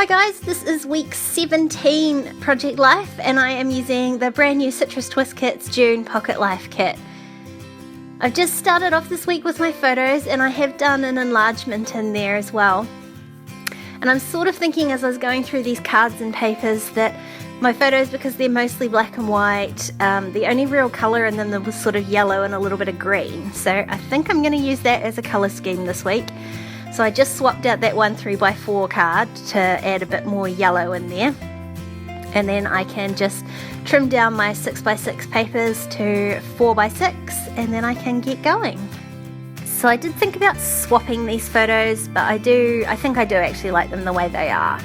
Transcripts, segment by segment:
Hi guys, this is week 17 Project Life and I am using the brand new Citrus Twist Kit's June Pocket Life kit. I've just started off this week with my photos and I have done an enlargement in there as well. And I'm sort of thinking as I was going through these cards and papers that my photos, because they're mostly black and white, the only real colour in them was sort of yellow and a little bit of green. So I think I'm going to use that as a colour scheme this week. So I just swapped out that one 3x4 card to add a bit more yellow in there. And then I can just trim down my 6x6 papers to 4x6 and then I can get going. So I did think about swapping these photos, but I think I do actually like them the way they are.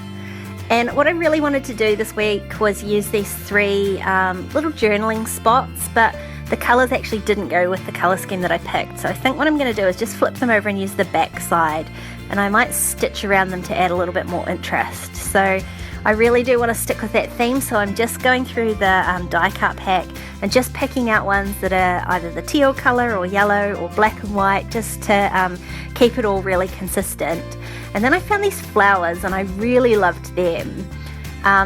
And what I really wanted to do this week was use these three little journaling spots, but the colours actually didn't go with the colour scheme that I picked. So I think what I'm going to do is just flip them over and use the back side, and I might stitch around them to add a little bit more interest. So I really do want to stick with that theme, so I'm just going through the die cut pack and just picking out ones that are either the teal colour or yellow or black and white, just to keep it all really consistent. And then I found these flowers and I really loved them.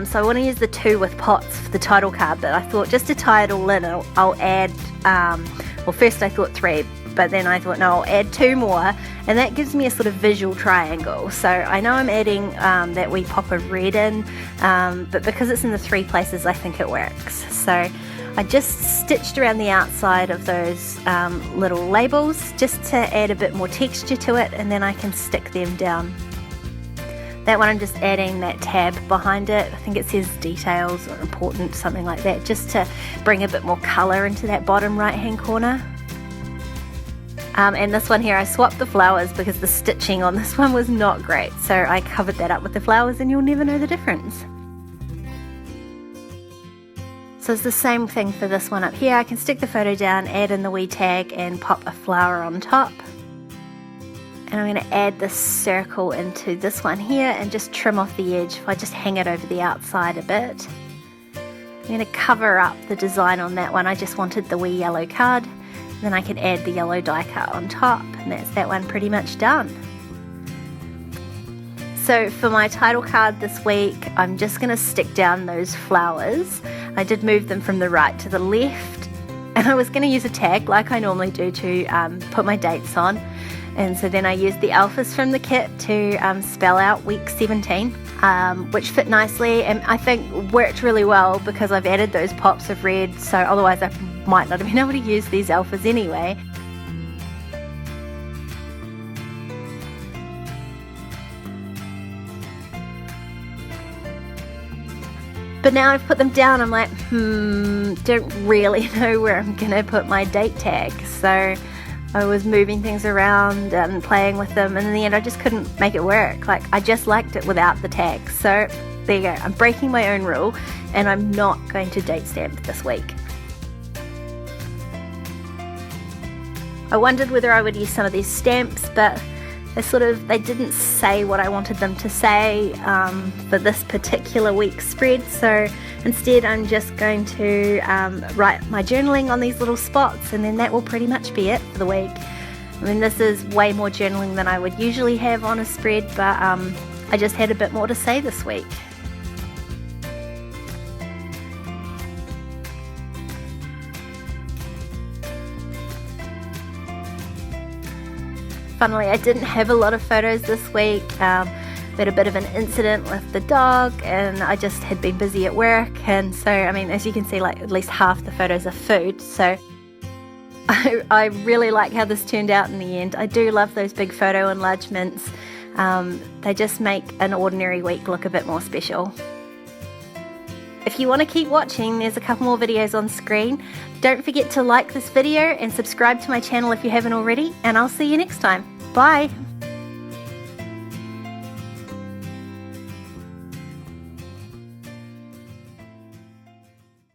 So I want to use the two with pots for the title card, but I thought just to tie it all in, I'll add, well first I thought three, but then I thought no, I'll add two more, and that gives me a sort of visual triangle. So I know I'm adding that wee pop of red in, but because it's in the three places, I think it works. So I just stitched around the outside of those little labels just to add a bit more texture to it, and then I can stick them down. That one I'm just adding that tab behind it. I think it says details or important, something like that, just to bring a bit more colour into that bottom right hand corner. And this one here, I swapped the flowers because the stitching on this one was not great, so I covered that up with the flowers and you'll never know the difference. So it's the same thing for this one up here. I can stick the photo down, add in the wee tag and pop a flower on top. And I'm going to add this circle into this one here and just trim off the edge if I just hang it over the outside a bit. I'm going to cover up the design on that one. I just wanted the wee yellow card. Then I can add the yellow die cut on top, and that's that one pretty much done. So for my title card this week, I'm just going to stick down those flowers. I did move them from the right to the left, and I was going to use a tag like I normally do to put my dates on. And so then I used the alphas from the kit to spell out week 17, which fit nicely and I think worked really well because I've added those pops of red, so otherwise I might not have been able to use these alphas anyway. But now I've put them down, I'm like, don't really know where I'm going to put my date tag. So I was moving things around and playing with them, and in the end I just couldn't make it work. Like, I just liked it without the tag. So there you go, I'm breaking my own rule and I'm not going to date stamp this week. I wondered whether I would use some of these stamps, but they didn't say what I wanted them to say for this particular week's spread, so instead I'm just going to write my journaling on these little spots, and then that will pretty much be it for the week. I mean, this is way more journaling than I would usually have on a spread, but I just had a bit more to say this week. Funnily, I didn't have a lot of photos this week. We had a bit of an incident with the dog and I just had been busy at work, and so I mean, as you can see, like at least half the photos are food, so I really like how this turned out in the end. I do love those big photo enlargements. They just make an ordinary week look a bit more special. If you want to keep watching, there's a couple more videos on screen. Don't forget to like this video and subscribe to my channel if you haven't already, and I'll see you next time. Bye!